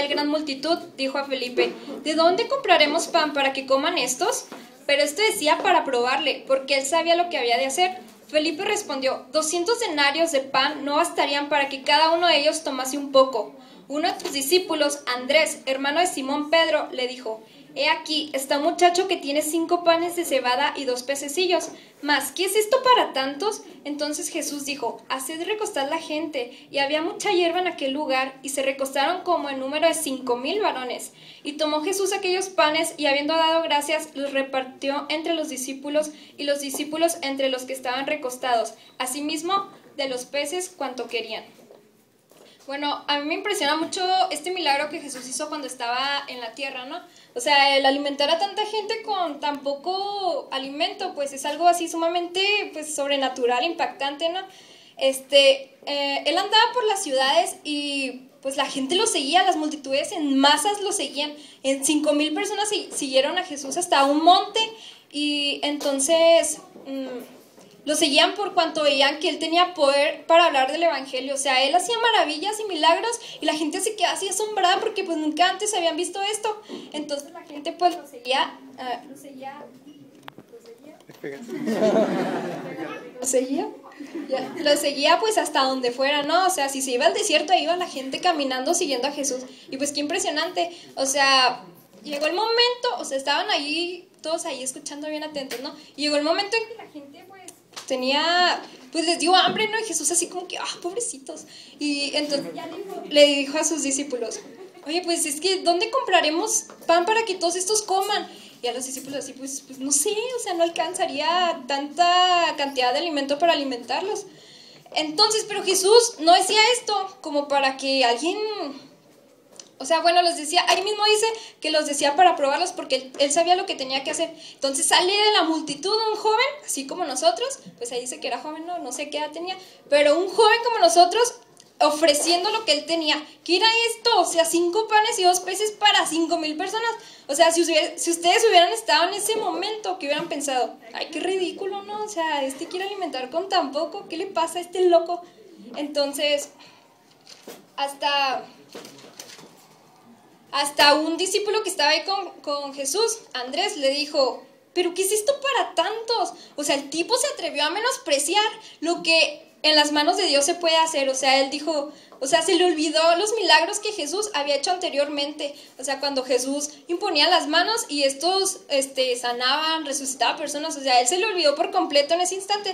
aquella gran multitud, dijo a Felipe: ¿de dónde compraremos pan para que coman estos? Pero esto decía para probarle, porque él sabía lo que había de hacer. Felipe respondió: 200 denarios de pan no bastarían para que cada uno de ellos tomase un poco. Uno de tus discípulos, Andrés, hermano de Simón Pedro, le dijo: he aquí, está un muchacho que tiene 5 panes de cebada y 2 pececillos. Mas, ¿qué es esto para tantos? Entonces Jesús dijo: haced recostar la gente. Y había mucha hierba en aquel lugar, y se recostaron como en número de 5,000 varones. Y tomó Jesús aquellos panes, y habiendo dado gracias, los repartió entre los discípulos, y los discípulos entre los que estaban recostados. Asimismo, de los peces cuanto querían. Bueno, a mí me impresiona mucho este milagro que Jesús hizo cuando estaba en la tierra, ¿no? O sea, el alimentar a tanta gente con tan poco alimento, pues es algo así sumamente, pues, sobrenatural, impactante, ¿no? Él andaba por las ciudades y pues la gente lo seguía, las multitudes en masas lo seguían. En 5,000 personas siguieron a Jesús hasta un monte y entonces lo seguían por cuanto veían que él tenía poder para hablar del evangelio. O sea, él hacía maravillas y milagros y la gente se quedaba así asombrada porque pues nunca antes habían visto esto. Entonces la gente pues lo seguía pues hasta donde fuera, ¿no? O sea, si se iba al desierto, ahí iba la gente caminando siguiendo a Jesús. Y pues qué impresionante. O sea, llegó el momento, o sea, estaban ahí todos ahí escuchando bien atentos, ¿no? Y llegó el momento en que la gente pues pues les dio hambre, ¿no? Y Jesús así como que, pobrecitos. Y entonces ya le dijo a sus discípulos: oye, pues es que ¿dónde compraremos pan para que todos estos coman? Y a los discípulos así, pues no sé, o sea, no alcanzaría tanta cantidad de alimento para alimentarlos. Entonces, pero Jesús no decía esto como para que alguien... O sea, bueno, los decía, ahí mismo dice que los decía para probarlos porque él sabía lo que tenía que hacer. Entonces sale de la multitud un joven, así como nosotros, pues ahí dice que era joven, no sé qué edad tenía, pero un joven como nosotros ofreciendo lo que él tenía. ¿Qué era esto? O sea, 5 panes y 2 peces para 5,000 personas. O sea, si ustedes hubieran estado en ese momento, ¿qué hubieran pensado? Ay, qué ridículo, ¿no? O sea, quiere alimentar con tan poco, ¿qué le pasa a este loco? Entonces, hasta un discípulo que estaba ahí con Jesús, Andrés, le dijo: ¿pero qué es esto para tantos? O sea, el tipo se atrevió a menospreciar lo que en las manos de Dios se puede hacer. O sea, él dijo, o sea, se le olvidó los milagros que Jesús había hecho anteriormente. O sea, cuando Jesús imponía las manos y estos sanaban, resucitaban personas. O sea, él se le olvidó por completo en ese instante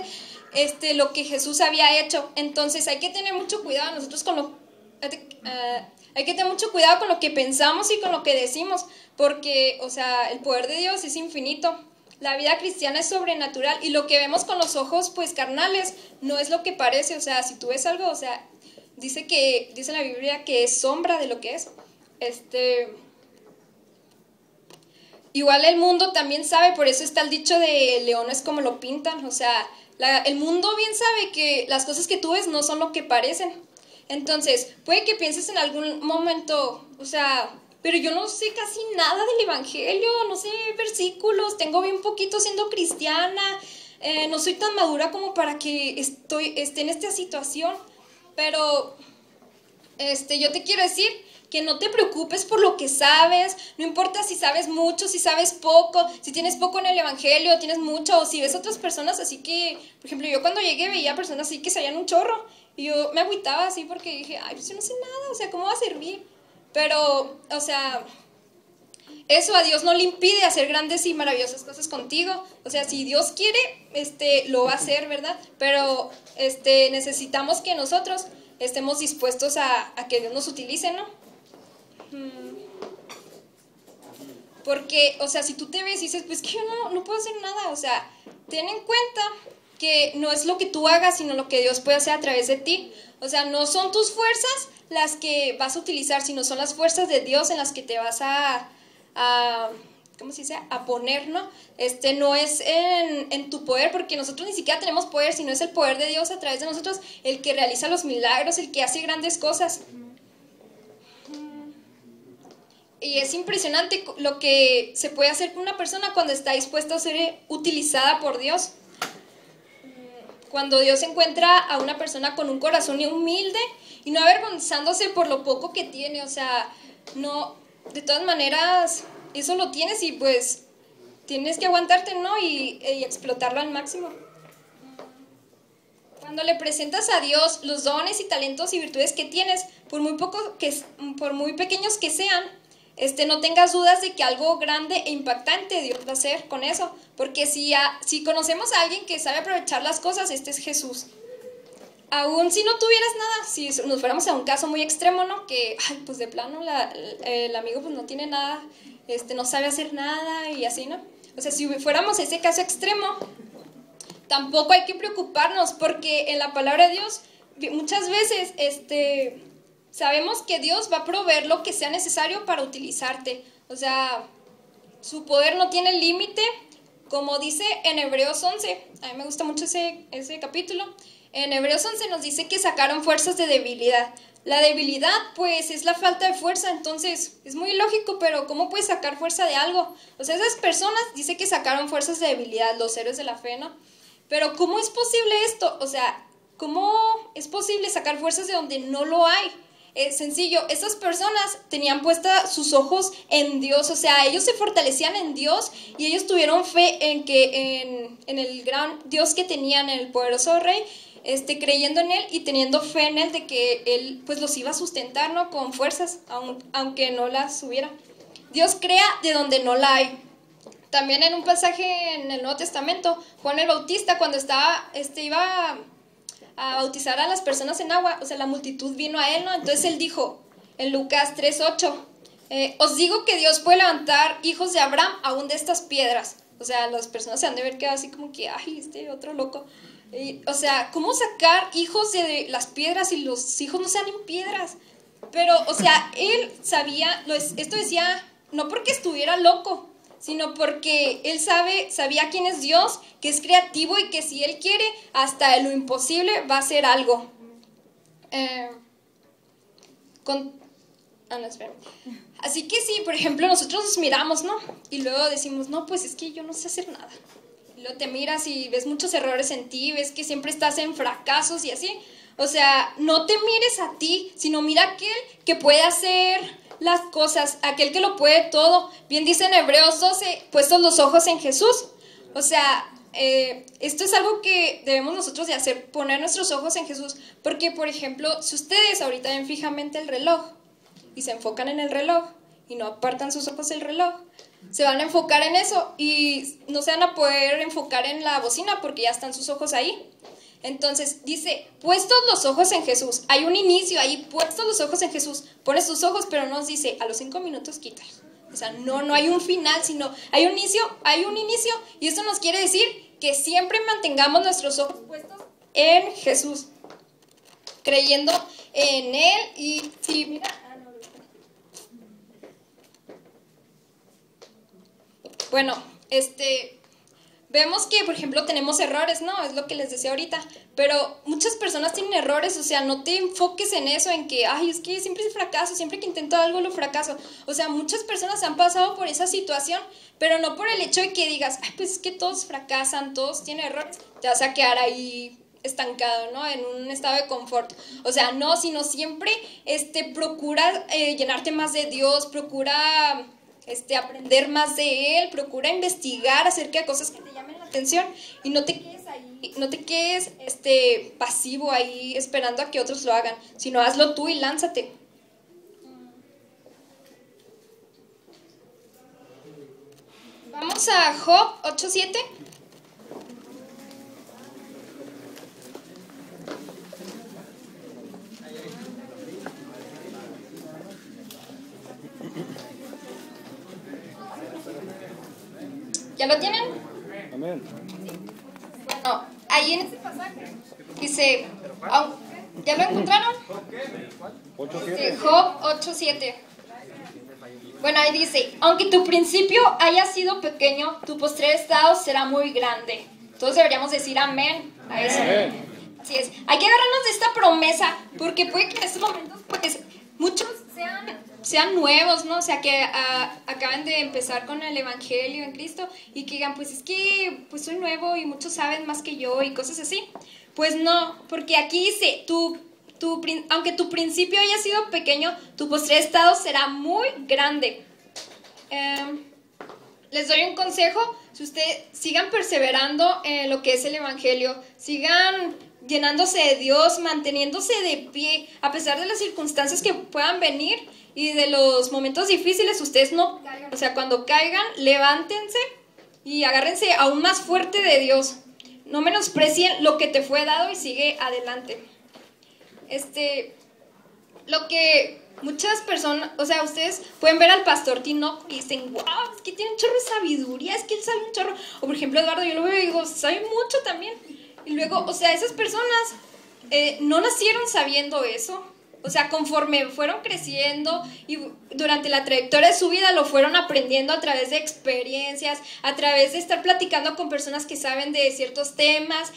lo que Jesús había hecho. Entonces hay que tener mucho cuidado nosotros hay que tener mucho cuidado con lo que pensamos y con lo que decimos, porque, o sea, el poder de Dios es infinito. La vida cristiana es sobrenatural y lo que vemos con los ojos, pues, carnales, no es lo que parece. O sea, si tú ves algo, o sea, dice en la Biblia que es sombra de lo que es. Igual el mundo también sabe, por eso está el dicho de leones como lo pintan. O sea, el mundo bien sabe que las cosas que tú ves no son lo que parecen. Entonces, puede que pienses en algún momento, o sea, pero yo no sé casi nada del evangelio, no sé versículos, tengo bien poquito siendo cristiana, no soy tan madura como para que esté en esta situación. Pero yo te quiero decir que no te preocupes por lo que sabes, no importa si sabes mucho, si sabes poco, si tienes poco en el evangelio, tienes mucho, o si ves otras personas así que, por ejemplo, yo cuando llegué veía personas así que sabían un chorro, y yo me agüitaba así porque dije, ay, pues yo no sé nada, o sea, ¿cómo va a servir? Pero, o sea, eso a Dios no le impide hacer grandes y maravillosas cosas contigo. O sea, si Dios quiere, lo va a hacer, ¿verdad? Pero, necesitamos que nosotros estemos dispuestos a que Dios nos utilice, ¿no? Porque, o sea, si tú te ves y dices, pues que yo no puedo hacer nada, o sea, ten en cuenta que no es lo que tú hagas, sino lo que Dios puede hacer a través de ti. O sea, no son tus fuerzas las que vas a utilizar, sino son las fuerzas de Dios en las que te vas ¿cómo se dice? A poner, ¿no? No es en tu poder, porque nosotros ni siquiera tenemos poder, sino es el poder de Dios a través de nosotros, el que realiza los milagros, el que hace grandes cosas. Y es impresionante lo que se puede hacer con una persona cuando está dispuesta a ser utilizada por Dios. Cuando Dios encuentra a una persona con un corazón humilde y no avergonzándose por lo poco que tiene, o sea, no, de todas maneras, eso lo tienes y pues tienes que aguantarte, ¿no? Y explotarlo al máximo. Cuando le presentas a Dios los dones y talentos y virtudes que tienes, por muy pequeños que sean, no tengas dudas de que algo grande e impactante Dios va a hacer con eso. Porque si conocemos a alguien que sabe aprovechar las cosas, este es Jesús. Aún si no tuvieras nada, si nos fuéramos a un caso muy extremo, ¿no? Que, ay, pues de plano el amigo pues no tiene nada, no sabe hacer nada y así, ¿no? O sea, si fuéramos ese caso extremo, tampoco hay que preocuparnos porque en la palabra de Dios muchas veces sabemos que Dios va a proveer lo que sea necesario para utilizarte. O sea, su poder no tiene límite, como dice en Hebreos 11. A mí me gusta mucho ese capítulo. En Hebreos 11 nos dice que sacaron fuerzas de debilidad. La debilidad, pues, es la falta de fuerza, entonces es muy lógico, pero ¿cómo puedes sacar fuerza de algo? O sea, esas personas dice que sacaron fuerzas de debilidad, los héroes de la fe, ¿no? Pero ¿cómo es posible esto? O sea, ¿cómo es posible sacar fuerzas de donde no lo hay? Es sencillo, esas personas tenían puestas sus ojos en Dios, o sea, ellos se fortalecían en Dios y ellos tuvieron fe en el gran Dios que tenían, en el poderoso Rey, creyendo en Él y teniendo fe en Él de que Él pues los iba a sustentar, ¿no? Con fuerzas, aunque no las hubiera. Dios crea de donde no la hay. También en un pasaje en el Nuevo Testamento, Juan el Bautista cuando iba a bautizar a las personas en agua, o sea, la multitud vino a él, ¿no? Entonces él dijo en Lucas 3:8, os digo que Dios puede levantar hijos de Abraham aún de estas piedras. O sea, las personas se han de ver quedado así como que, ay, otro loco. O sea, ¿cómo sacar hijos de las piedras si los hijos no sean en piedras? Pero, o sea, él sabía, esto decía, no porque estuviera loco, sino porque él sabía quién es Dios, que es creativo y que si él quiere, hasta lo imposible va a hacer algo. No, espérame. Así que si, por ejemplo, nosotros nos miramos, ¿no? Y luego decimos, no, pues es que yo no sé hacer nada. Y luego te miras y ves muchos errores en ti, ves que siempre estás en fracasos y así. O sea, no te mires a ti, sino mira a aquel que puede hacer las cosas, aquel que lo puede todo. Bien dice en Hebreos 12, puestos los ojos en Jesús. O sea, esto es algo que debemos nosotros de hacer, poner nuestros ojos en Jesús. Porque, por ejemplo, si ustedes ahorita ven fijamente el reloj y se enfocan en el reloj y no apartan sus ojos del reloj, se van a enfocar en eso y no se van a poder enfocar en la bocina porque ya están sus ojos ahí. Entonces dice, puestos los ojos en Jesús. Hay un inicio ahí, puestos los ojos en Jesús. Pones tus ojos, pero no nos dice, a los 5 minutos quítalos. O sea, no hay un final, sino hay un inicio. Y esto nos quiere decir que siempre mantengamos nuestros ojos puestos en Jesús, creyendo en Él. Y si, mira, bueno, vemos que, por ejemplo, tenemos errores, ¿no? Es lo que les decía ahorita. Pero muchas personas tienen errores, o sea, no te enfoques en eso, en que, ay, es que siempre fracaso, siempre que intento algo lo fracaso. O sea, muchas personas han pasado por esa situación, pero no por el hecho de que digas, ay, pues es que todos fracasan, todos tienen errores, te vas a quedar ahí estancado, ¿no? En un estado de confort. O sea, no, sino siempre procura llenarte más de Dios, procura aprender más de Él, procura investigar acerca de cosas que te llamen la atención y no te quedes ahí, no te quedes pasivo ahí esperando a que otros lo hagan, sino hazlo tú y lánzate. Vamos a Job 8:7. ¿Ya lo tienen? Amén. Bueno, ahí en este pasaje dice, ¿ya lo encontraron? Job 8:7. Bueno, ahí dice, aunque tu principio haya sido pequeño, tu postrer estado será muy grande. Todos deberíamos decir amén a eso. Amén. Así es. Hay que agarrarnos de esta promesa, porque puede que en estos momentos, pues, muchos sean nuevos, ¿no? O sea, que acaban de empezar con el Evangelio en Cristo y que digan, pues es que pues soy nuevo y muchos saben más que yo y cosas así. Pues no, porque aquí dice, tu aunque tu principio haya sido pequeño, tu postrer estado será muy grande. Les doy un consejo: si ustedes sigan perseverando en lo que es el evangelio, sigan llenándose de Dios, manteniéndose de pie, a pesar de las circunstancias que puedan venir y de los momentos difíciles, ustedes no caigan. O sea, cuando caigan, levántense y agárrense aún más fuerte de Dios. No menosprecien lo que te fue dado y sigue adelante. Lo que muchas personas, o sea, ustedes pueden ver al pastor Tinoco y dicen, wow, es que tiene un chorro de sabiduría, es que él sabe un chorro. O por ejemplo, Eduardo, yo lo veo y digo, sabe mucho también. Y luego, o sea, esas personas no nacieron sabiendo eso. O sea, conforme fueron creciendo y durante la trayectoria de su vida lo fueron aprendiendo a través de experiencias, a través de estar platicando con personas que saben de ciertos temas,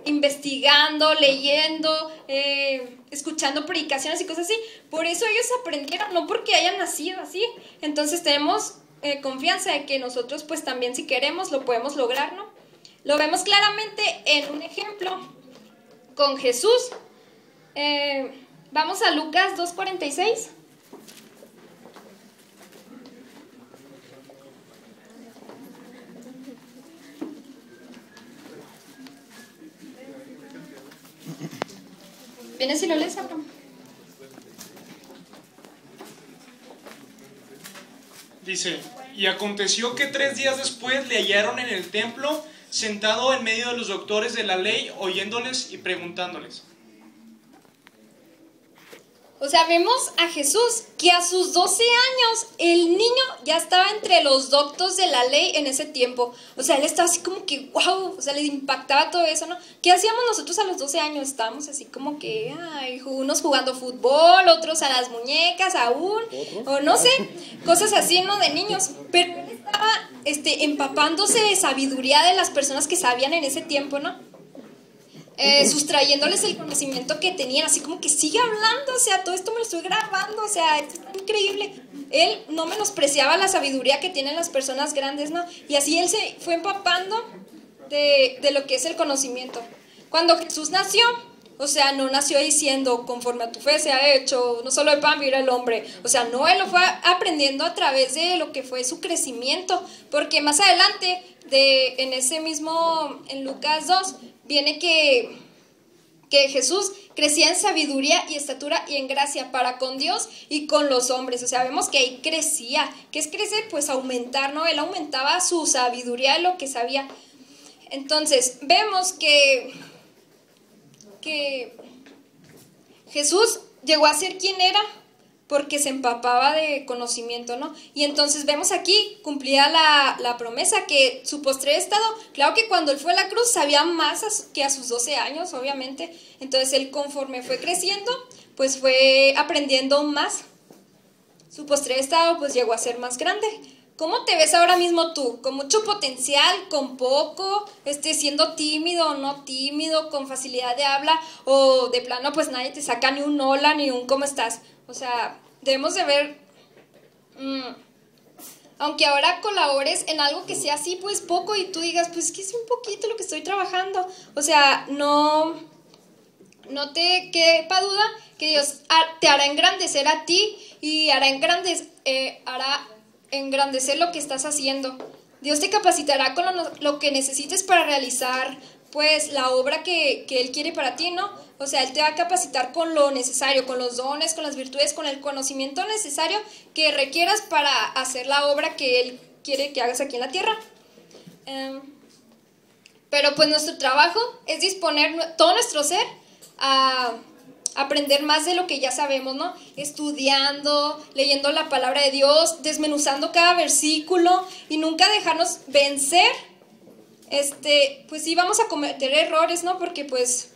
investigando, leyendo, escuchando predicaciones y cosas así. Por eso ellos aprendieron, no porque hayan nacido así. Entonces tenemos confianza de que nosotros pues también, si queremos, lo podemos lograr, ¿no? Lo vemos claramente en un ejemplo con Jesús. Vamos a Lucas 2:46. ¿Vienes si lo lees, Abraham? Dice, y aconteció que 3 días después le hallaron en el templo, sentado en medio de los doctores de la ley, oyéndoles y preguntándoles. O sea, vemos a Jesús que a sus 12 años el niño ya estaba entre los doctos de la ley en ese tiempo. O sea, él estaba así como que, wow, o sea, le impactaba todo eso, ¿no? ¿Qué hacíamos nosotros a los 12 años? Estábamos así como que, ay, unos jugando fútbol, otros a las muñecas aún, o no sé, cosas así, ¿no? De niños. Pero él estaba empapándose de sabiduría de las personas que sabían en ese tiempo, ¿no? Sustrayéndoles el conocimiento que tenían, así como que sigue hablando, o sea, todo esto me lo estoy grabando, o sea, esto es increíble. Él no menospreciaba la sabiduría que tienen las personas grandes, ¿no? Y así él se fue empapando de lo que es el conocimiento. Cuando Jesús nació, o sea, no nació diciendo, conforme a tu fe se ha hecho, no solo de pan vivirá el hombre. O sea, no, él lo fue aprendiendo a través de lo que fue su crecimiento, porque más adelante, en ese mismo, en Lucas 2, viene que Jesús crecía en sabiduría y estatura y en gracia para con Dios y con los hombres. O sea, vemos que ahí crecía. ¿Qué es crecer? Pues aumentar, ¿no? Él aumentaba su sabiduría, lo que sabía. Entonces, vemos que Jesús llegó a ser quien era porque se empapaba de conocimiento, ¿no? Y entonces vemos aquí cumplida la promesa que su postrer estado, claro que cuando él fue a la cruz sabía más que a sus 12 años, obviamente. Entonces él, conforme fue creciendo, pues fue aprendiendo más. Su postrer estado pues llegó a ser más grande. ¿Cómo te ves ahora mismo tú? ¿Con mucho potencial? ¿Con poco? ¿Siendo tímido o no tímido? ¿Con facilidad de habla? ¿O de plano pues nadie te saca ni un hola ni un cómo estás? O sea, debemos de ver, aunque ahora colabores en algo que sea así, pues poco, y tú digas, pues es que es un poquito lo que estoy trabajando. O sea, no te quepa duda que Dios te hará engrandecer a ti y hará engrandecer lo que estás haciendo. Dios te capacitará con lo que necesites para realizar pues la obra que Él quiere para ti, ¿no? O sea, Él te va a capacitar con lo necesario, con los dones, con las virtudes, con el conocimiento necesario que requieras para hacer la obra que Él quiere que hagas aquí en la tierra. Pero pues nuestro trabajo es disponer todo nuestro ser a aprender más de lo que ya sabemos, ¿no? Estudiando, leyendo la palabra de Dios, desmenuzando cada versículo y nunca dejarnos vencer. Pues sí vamos a cometer errores, ¿no? Porque pues